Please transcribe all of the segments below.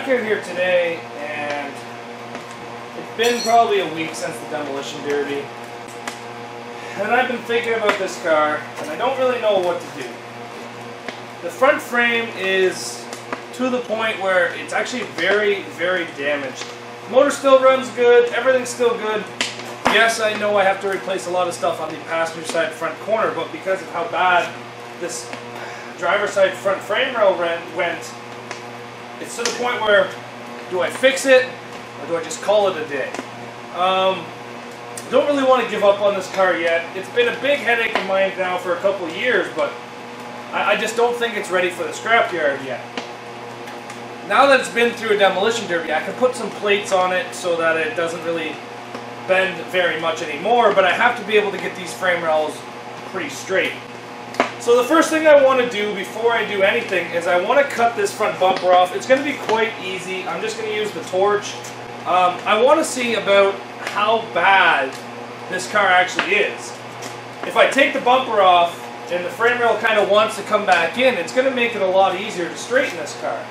back here today, and it's been probably a week since the demolition derby, and I've been thinking about this car, and I don't really know what to do. The front frame is to the point where it's actually very, very damaged. The motor still runs good, everything's still good. Yes, I know I have to replace a lot of stuff on the passenger side front corner, but because of how bad this driver's side front frame rail went, it's to the point where, do I fix it, or do I just call it a day? I don't really want to give up on this car yet. It's been a big headache of mine now for a couple of years, but I just don't think it's ready for the scrapyard yet. Now that it's been through a demolition derby, I can put some plates on it so that it doesn't really bend very much anymore, but I have to be able to get these frame rails pretty straight. So the first thing I want to do before I do anything is I want to cut this front bumper off. It's going to be quite easy. I'm just going to use the torch. I want to see about how bad this car actually is. If I take the bumper off and the frame rail kind of wants to come back in, it's going to make it a lot easier to straighten this car.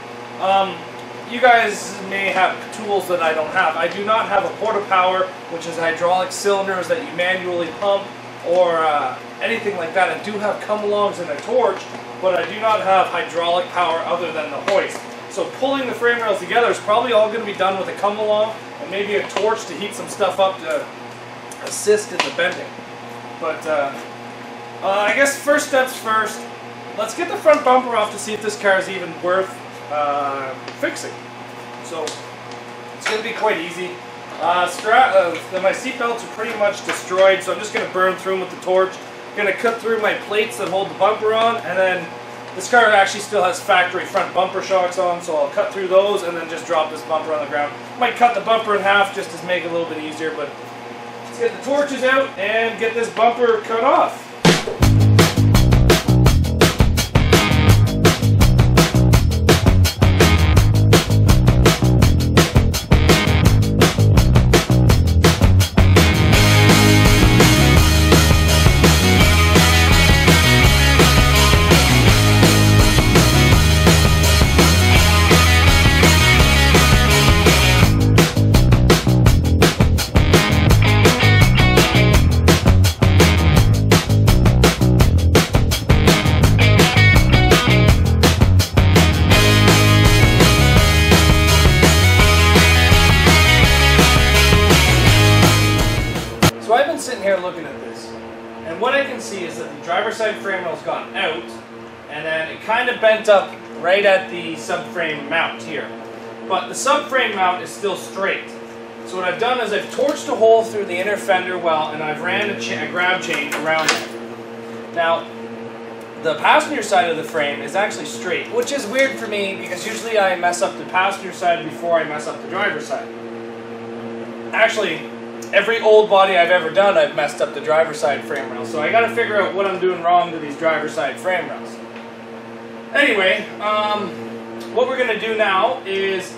You guys may have tools that I don't have. I do not have a porta-power, which is hydraulic cylinders that you manually pump, or anything like that. I do have come-alongs and a torch, but I do not have hydraulic power other than the hoist. So pulling the frame rails together is probably all going to be done with a come-along and maybe a torch to heat some stuff up to assist in the bending. But I guess first steps first, let's get the front bumper off to see if this car is even worth fixing. So it's going to be quite easy. My seat belts are pretty much destroyed, so I'm just going to burn through them with the torch. I'm going to cut through my plates that hold the bumper on, and then this car actually still has factory front bumper shocks on, so I'll cut through those and then just drop this bumper on the ground. Might cut the bumper in half just to make it a little bit easier, but let's get the torches out and get this bumper cut off. So I've been sitting here looking at this, and what I can see is that the driver's side frame rail's gone out, and then it kind of bent up right at the subframe mount here. But the subframe mount is still straight. So what I've done is I've torched a hole through the inner fender well, and I've ran a grab chain around it. Now, the passenger side of the frame is actually straight, which is weird for me because usually I mess up the passenger side before I mess up the driver's side. Actually, every old body I've ever done, I've messed up the driver's side frame rail. So I got to figure out what I'm doing wrong to these driver's side frame rails. Anyway, what we're going to do now is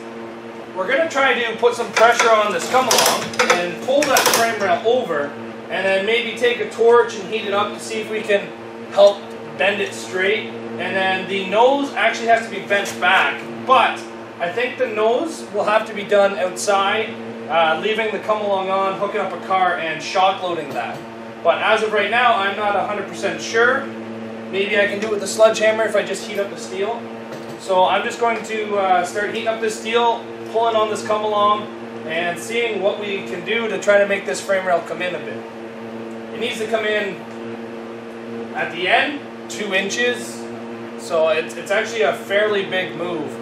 we're going to try to put some pressure on this come-along and pull that frame rail over, and then maybe take a torch and heat it up to see if we can help bend it straight. And then the nose actually has to be bent back, but I think the nose will have to be done outside, leaving the come-along on, hooking up a car, and shock loading that. But as of right now, I'm not 100% sure. Maybe I can do it with a sledgehammer if I just heat up the steel. So I'm just going to start heating up this steel, pulling on this come-along, and seeing what we can do to try to make this frame rail come in a bit. It needs to come in at the end, 2 inches, so it's actually a fairly big move.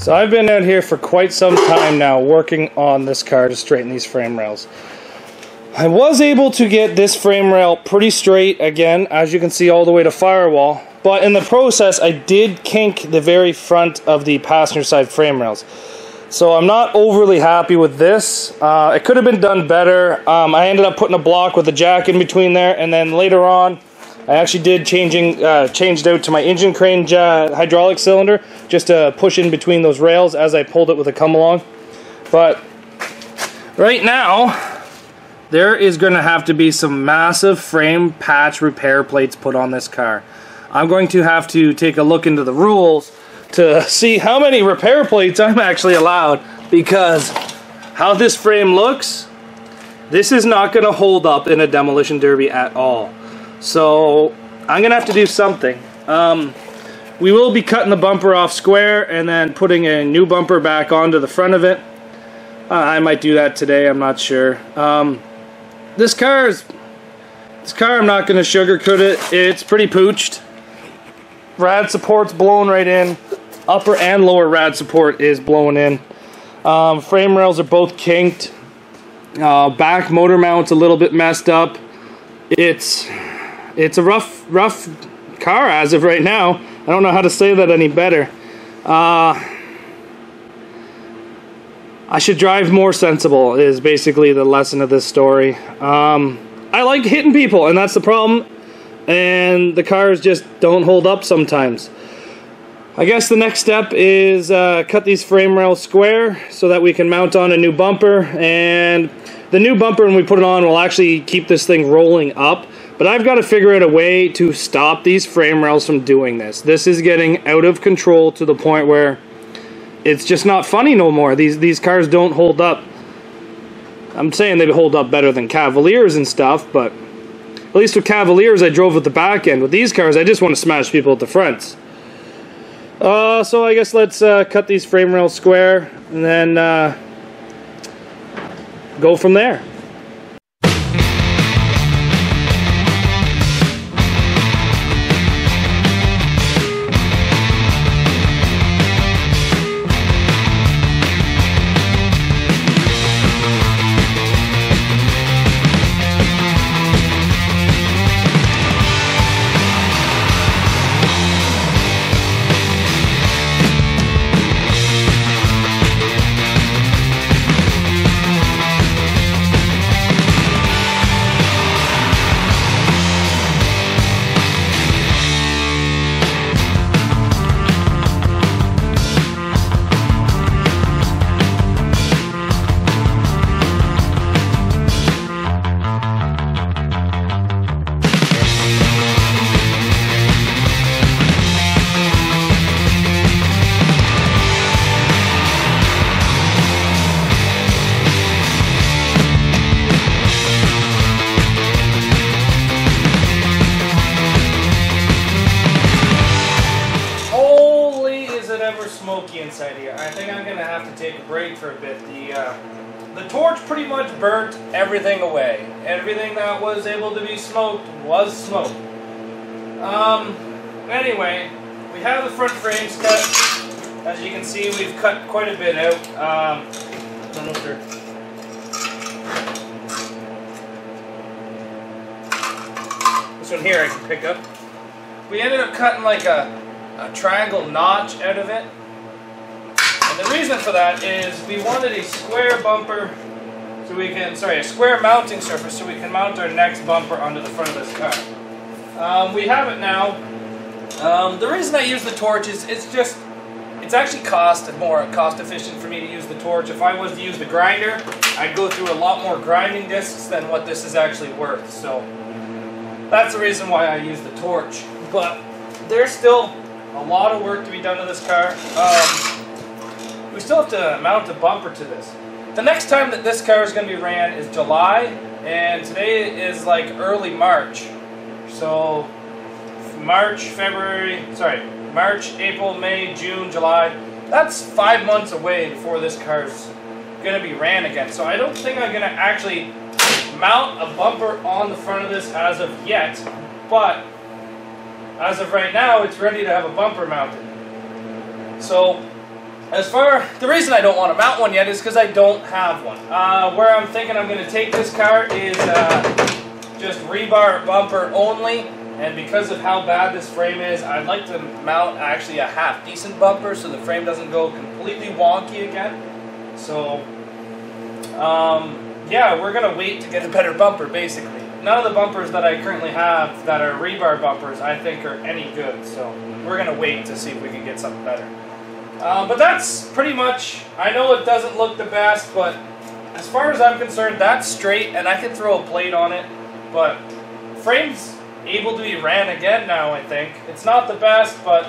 So I've been out here for quite some time now working on this car to straighten these frame rails. I was able to get this frame rail pretty straight again, as you can see, all the way to firewall, but in the process I did kink the very front of the passenger side frame rails. So I'm not overly happy with this. It could have been done better. I ended up putting a block with a jack in between there, and then later on I actually did changed out to my engine crane hydraulic cylinder just to push in between those rails as I pulled it with a come along. But right now there is going to have to be some massive frame patch repair plates put on this car. I'm going to have to take a look into the rules to see how many repair plates I'm actually allowed, because how this frame looks, this is not going to hold up in a demolition derby at all. So I'm going to have to do something. We will be cutting the bumper off square and then putting a new bumper back onto the front of it. I might do that today, I'm not sure. This car, I'm not going to sugarcoat it. It's pretty pooched. Rad support's blown right in. Upper and lower rad support is blown in. Frame rails are both kinked. Back motor mount's a little bit messed up. It's a rough car as of right now. I don't know how to say that any better. I should drive more sensible is basically the lesson of this story. I like hitting people, and that's the problem. And the cars just don't hold up sometimes. I guess the next step is cut these frame rails square so that we can mount on a new bumper. And the new bumper, when we put it on, will actually keep this thing rolling up. But I've got to figure out a way to stop these frame rails from doing this. This is getting out of control to the point where it's just not funny no more. These cars don't hold up. I'm saying they hold up better than Cavaliers and stuff, but at least with Cavaliers I drove with the back end. With these cars I just want to smash people at the fronts. So I guess let's cut these frame rails square and then go from there. Smoky inside here. I think I'm gonna have to take a break for a bit. The torch pretty much burnt everything away. Everything that was able to be smoked was smoked. Anyway, we have the front frames cut. As you can see, we've cut quite a bit out. I don't know if they're... This one here I can pick up. We ended up cutting like a triangle notch out of it. And the reason for that is we wanted a square bumper so we can, a square mounting surface so we can mount our next bumper onto the front of this car. We have it now. The reason I use the torch is it's actually more cost efficient for me to use the torch. If I was to use the grinder, I'd go through a lot more grinding discs than what this is actually worth. So that's the reason why I use the torch. But there's still a lot of work to be done to this car. We still have to mount a bumper to this. The next time that this car is going to be ran is July, and today is like early March. So March, April, May, June, July. That's 5 months away before this car's going to be ran again. So I don't think I'm going to actually mount a bumper on the front of this as of yet, but as of right now, it's ready to have a bumper mounted. So The reason I don't want to mount one yet is because I don't have one. Where I'm thinking I'm going to take this car is just rebar bumper only, and because of how bad this frame is, I'd like to mount actually a half decent bumper so the frame doesn't go completely wonky again. So, yeah, we're going to wait to get a better bumper, basically. None of the bumpers that I currently have that are rebar bumpers I think are any good, so we're going to wait to see if we can get something better. But that's pretty much, I know it doesn't look the best, but as far as I'm concerned, that's straight, and I can throw a plate on it, but frame's able to be ran again now, I think. It's not the best, but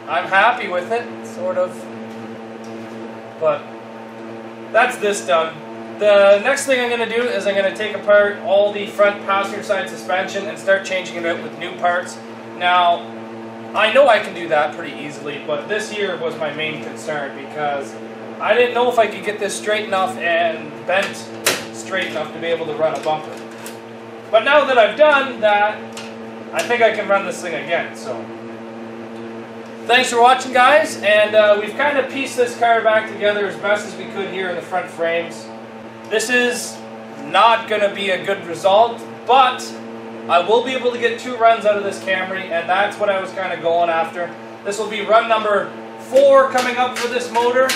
I'm happy with it, sort of. But that's this done. The next thing I'm going to do is I'm going to take apart all the front passenger side suspension and start changing it out with new parts. Now, I know I can do that pretty easily, but this year was my main concern because I didn't know if I could get this straight enough and bent straight enough to be able to run a bumper. But now that I've done that, I think I can run this thing again. So, thanks for watching, guys, and we've kind of pieced this car back together as best as we could here in the front frames. This is not going to be a good result, but I will be able to get 2 runs out of this Camry, and that's what I was kind of going after. This will be run number 4 coming up for this motor,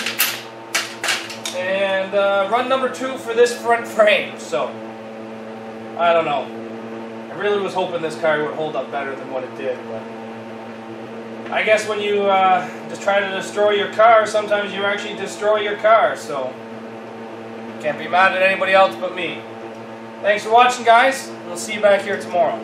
and run number 2 for this front frame. So, I don't know. I really was hoping this car would hold up better than what it did, but I guess when you just try to destroy your car, sometimes you actually destroy your car, so can't be mad at anybody else but me. Thanks for watching, guys. We'll see you back here tomorrow.